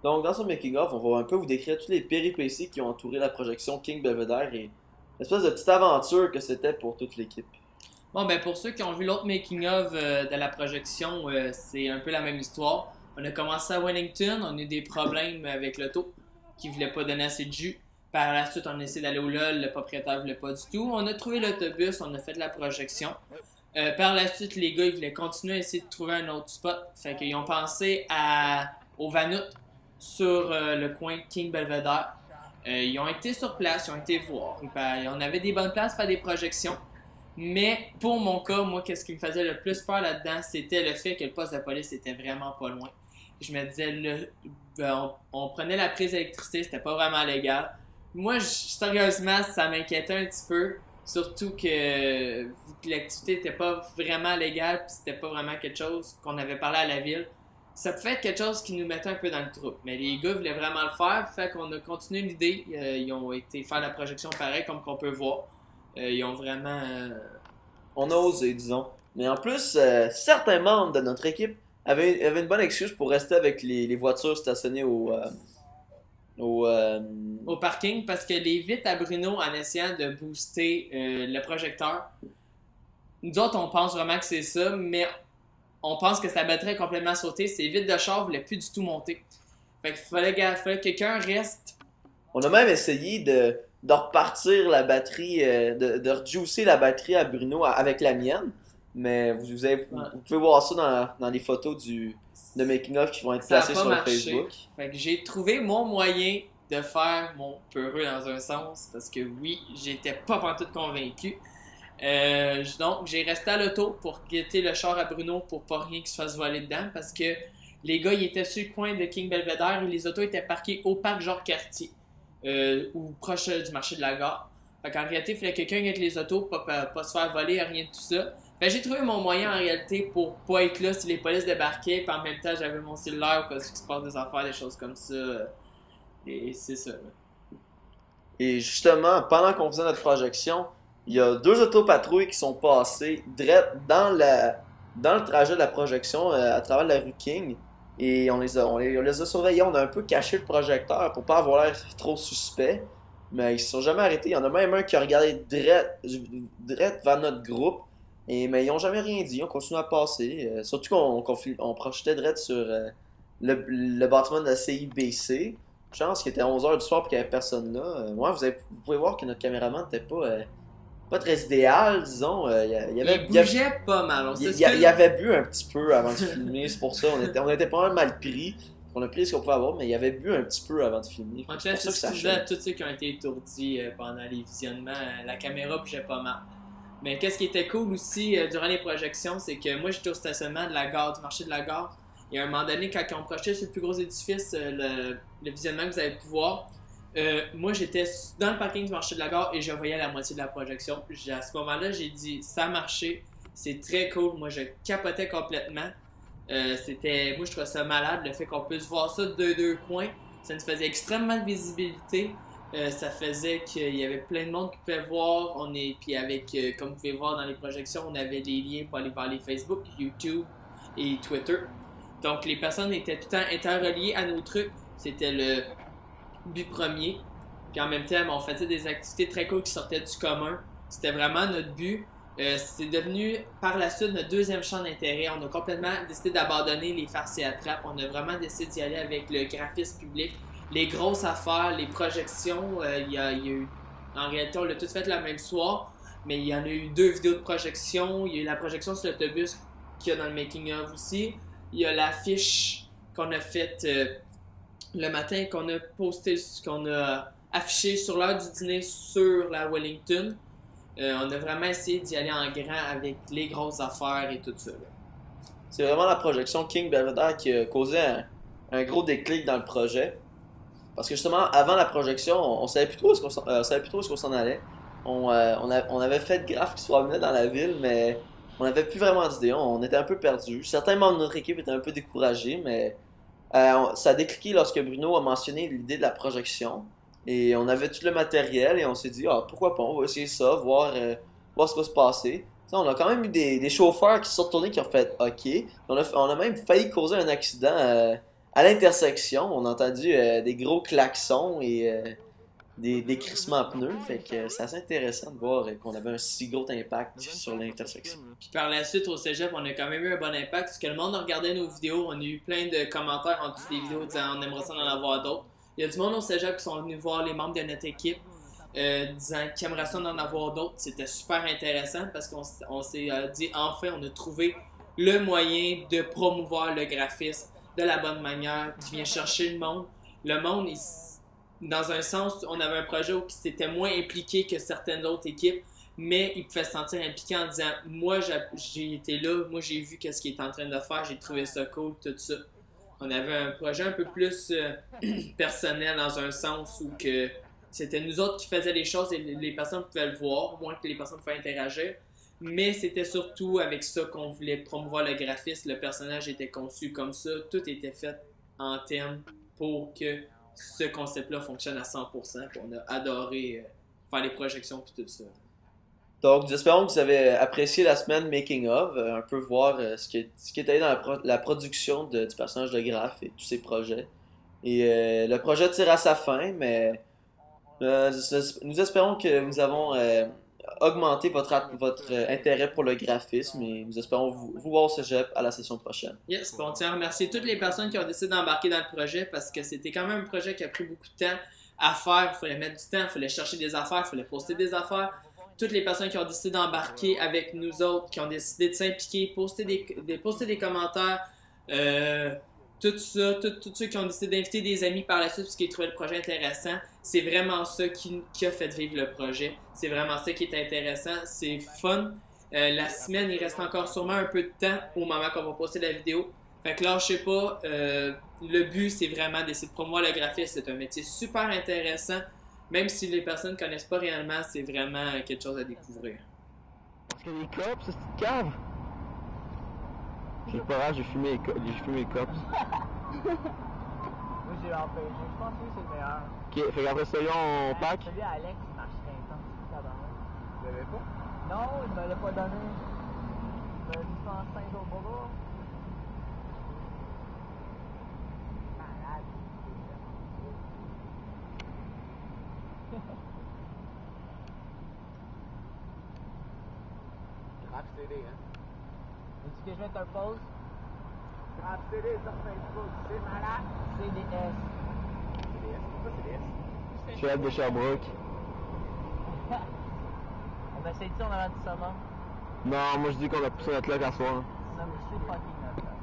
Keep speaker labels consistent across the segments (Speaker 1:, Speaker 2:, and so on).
Speaker 1: Donc, dans ce making-of, on va un peu vous décrire toutes les péripéties qui ont entouré la projection King Belvedere et l'espèce de petite aventure que c'était pour toute l'équipe.
Speaker 2: Bon, ben pour ceux qui ont vu l'autre making-of de la projection, c'est un peu la même histoire. On a commencé à Wellington, on a eu des problèmes avec l'auto qui voulait pas donner assez de jus. Par la suite, on a essayé d'aller au LOL, le propriétaire voulait pas du tout. On a trouvé l'autobus, on a fait de la projection. Par la suite, les gars, ils voulaient continuer à essayer de trouver un autre spot. Fait qu'ils ont pensé au Vanout sur le coin de King Belvedere. Ils ont été sur place, ils ont été voir. On avait des bonnes places pour faire des projections. Mais pour mon cas, moi, qu'est-ce qui me faisait le plus peur là-dedans, c'était le fait que le poste de police était vraiment pas loin. Je me disais, on prenait la prise d'électricité, c'était pas vraiment légal. Moi, sérieusement, ça m'inquiétait un petit peu. Surtout que, vu que l'activité n'était pas vraiment légale, puis c'était pas vraiment quelque chose qu'on avait parlé à la ville, ça pouvait être quelque chose qui nous mettait un peu dans le trou. Mais les gars voulaient vraiment le faire, fait qu'on a continué l'idée. Ils ont été faire la projection pareil, comme qu'on peut voir. Ils ont vraiment.
Speaker 1: On a osé, disons. Mais en plus, certains membres de notre équipe avaient une bonne excuse pour rester avec les voitures stationnées au, euh,
Speaker 2: Au parking parce que les vitres à Bruno, en essayant de booster le projecteur, nous autres, on pense vraiment que c'est ça, mais on pense que sa batterie est complètement sautée. Ses vitres de char ne voulaient plus du tout monter. Fait qu'il fallait que quelqu'un reste.
Speaker 1: On a même essayé de repartir la batterie, de rejuicer la batterie à Bruno avec la mienne. Mais vous pouvez voir ça dans les photos de making of qui vont être
Speaker 2: Ça a
Speaker 1: placées
Speaker 2: pas
Speaker 1: sur le
Speaker 2: marché.
Speaker 1: Facebook.
Speaker 2: Fait que j'ai trouvé mon moyen de faire mon peureux dans un sens parce que oui, j'étais pas pantoute convaincu. Donc, j'ai resté à l'auto pour guetter le char à Bruno pour pas rien qu'il se fasse voler dedans parce que les gars, ils étaient sur le coin de King Belvedere et les autos étaient parqués au parc Georges-Cartier ou proche du marché de la gare. Fait qu'en réalité, il fallait que quelqu'un guette les autos, pas se faire voler, rien de tout ça. Fait que j'ai trouvé mon moyen en réalité pour pas être là si les polices débarquaient, puis en même temps, j'avais mon cellulaire parce qu'il se passe des affaires, des choses comme ça. Et c'est ça. Là.
Speaker 1: Et justement, pendant qu'on faisait notre projection, il y a deux autopatrouilles qui sont passées direct dans le trajet de la projection à travers la rue King. Et on les a surveillés, on a un peu caché le projecteur pour pas avoir l'air trop suspect. Mais ils se sont jamais arrêtés. Il y en a même un qui a regardé direct vers notre groupe. Mais ils ont jamais rien dit, on continue à passer. Surtout qu'on projetait direct sur le bâtiment de la CIBC. Je pense qu'il était 11h du soir et qu'il n'y avait personne là. Ouais, vous pouvez voir que notre caméraman n'était pas très idéal, disons.
Speaker 2: Il bougeait pas mal.
Speaker 1: Il avait bu un petit peu avant de filmer, c'est pour ça. On était pas mal pris. On a pris ce qu'on pouvait avoir, mais il avait bu un petit peu avant de filmer.
Speaker 2: En fait, c'est ce que je disais à tous ceux qui ont été étourdis pendant les visionnements. La caméra bougeait pas mal. Mais qu'est-ce qui était cool aussi durant les projections, c'est que moi j'étais au stationnement de la gare, du marché de la gare. Et à un moment donné, quand on projetait sur le plus gros édifice, le visionnement que vous avez pu voir, moi j'étais dans le parking du marché de la gare et je voyais la moitié de la projection. À ce moment-là, j'ai dit ça a marché, c'est très cool. Moi je capotais complètement. Moi je trouvais ça malade, le fait qu'on puisse voir ça de deux coins. Ça nous faisait extrêmement de visibilité. Ça faisait qu'il y avait plein de monde qui pouvait voir. Puis avec, comme vous pouvez voir dans les projections, on avait des liens pour aller voir les Facebook, YouTube et Twitter. Donc les personnes étaient tout le temps interreliées à nos trucs. C'était le but premier. Puis en même temps, on faisait des activités très cool qui sortaient du commun. C'était vraiment notre but. C'est devenu par la suite notre deuxième champ d'intérêt. On a complètement décidé d'abandonner les farces et attrapes. On a vraiment décidé d'y aller avec le graphisme public. Les grosses affaires, les projections, il y a eu... En réalité, on l'a tout fait le même soir, mais il y en a eu 2 vidéos de projection. Il y a eu la projection sur l'autobus qu'il y a dans le making-of aussi. Il y a l'affiche qu'on a faite le matin, qu'on a posté, qu'on a affiché sur l'heure du dîner sur la Wellington. On a vraiment essayé d'y aller en grand avec les grosses affaires et tout ça. Là.
Speaker 1: C'est vraiment la projection King Belvedere qui a causé un gros déclic dans le projet. Parce que justement, avant la projection, on savait plus trop où est-ce qu'on s'en allait. On avait fait de graphes qui se promenaient dans la ville, mais on n'avait plus vraiment d'idée. On était un peu perdus. Certains membres de notre équipe étaient un peu découragés, mais ça a décliqué lorsque Bruno a mentionné l'idée de la projection. Et on avait tout le matériel et on s'est dit, pourquoi pas, on va essayer ça, voir ce qui va se passer. T'sais, on a quand même eu des chauffeurs qui se sont retournés qui ont fait OK. On a même failli causer un accident à l'intersection, on a entendu des gros klaxons et des crissements de pneus. Fait que c'est assez intéressant de voir qu'on avait un si gros impact sur l'intersection.
Speaker 2: Puis par la suite, au cégep, on a quand même eu un bon impact parce que le monde a regardé nos vidéos. On a eu plein de commentaires en dessous des vidéos disant on aimerait ça en avoir d'autres. Il y a du monde au cégep qui sont venus voir les membres de notre équipe disant qu'ils aimeraient ça en avoir d'autres. C'était super intéressant parce qu'on s'est dit enfin, on a trouvé le moyen de promouvoir le graphisme de la bonne manière, qui vient chercher le monde. Le monde, dans un sens, on avait un projet où il s'était moins impliqué que certaines autres équipes, mais il pouvait se sentir impliqué en disant moi j'ai été là, moi j'ai vu qu'est-ce qu'il est en train de faire, j'ai trouvé ça cool, tout ça. On avait un projet un peu plus personnel dans un sens où que c'était nous autres qui faisions les choses et les personnes pouvaient le voir, moins que les personnes pouvaient interagir. Mais c'était surtout avec ça qu'on voulait promouvoir le graphisme. Le personnage était conçu comme ça. Tout était fait en termes pour que ce concept-là fonctionne à 100%. Puis on a adoré faire les projections et tout ça.
Speaker 1: Donc, nous espérons que vous avez apprécié la semaine Making of, un peu voir ce qui est allé dans la production du personnage de Graph et tous ses projets. Et le projet tire à sa fin, mais nous espérons que nous avons augmenté votre intérêt pour le graphisme et nous espérons vous voir au cégep à la session prochaine.
Speaker 2: Yes, puis on tient à remercier toutes les personnes qui ont décidé d'embarquer dans le projet parce que c'était quand même un projet qui a pris beaucoup de temps à faire. Il fallait mettre du temps, il fallait chercher des affaires, il fallait poster des affaires. Toutes les personnes qui ont décidé d'embarquer avec nous autres, qui ont décidé de s'impliquer, poster des commentaires, tout ça, tous ceux qui ont décidé d'inviter des amis par la suite parce qu'ils trouvaient le projet intéressant, c'est vraiment ça qui a fait vivre le projet. C'est vraiment ça qui est intéressant, c'est fun. La semaine, il reste encore sûrement un peu de temps au moment qu'on va poster la vidéo. Fait que là, je sais pas, le but c'est vraiment d'essayer de promouvoir le graphisme. C'est un métier super intéressant. Même si les personnes ne connaissent pas réellement, c'est vraiment quelque chose à découvrir.
Speaker 3: Parce qu'il y a des cops, c'est une cave. J'ai pas rage, j'ai fumé les cops.
Speaker 4: Moi j'ai empêché, je pense que c'est le meilleur.
Speaker 3: Ok, fait qu'après celui-là on pack.
Speaker 4: Celui à Alex il marche très intense, tu l'avais pas? Non, il me l'a pas donné. Il m'a mis 105 au bras. Malade.
Speaker 5: Grave CD, hein?
Speaker 4: Veux-tu que je mette un pause?
Speaker 5: Grave CD sur Facebook, c'est malade!
Speaker 4: CDS.
Speaker 5: CDS? Pourquoi CDS?
Speaker 3: Chef de Sherbrooke.
Speaker 4: On essaye-tu, on a rendu ça mort?
Speaker 3: Non, moi je dis qu'on a poussé notre lock à soir.
Speaker 4: Non, mais c'est fucking notre lock.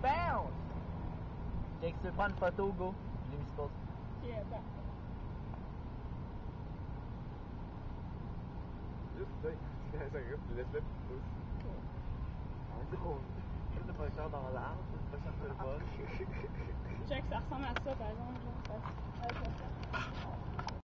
Speaker 4: Bounce! Jake, tu veux prendre une photo, go? Je l'ai mis sur pause.
Speaker 5: Juste, sérieux, laisse-le puis pousse. C'est drôle. Juste de pas faire dans l'arbre, de pas chercher le vol.
Speaker 6: Jack, ça ressemble à ça, par exemple. Genre, avec la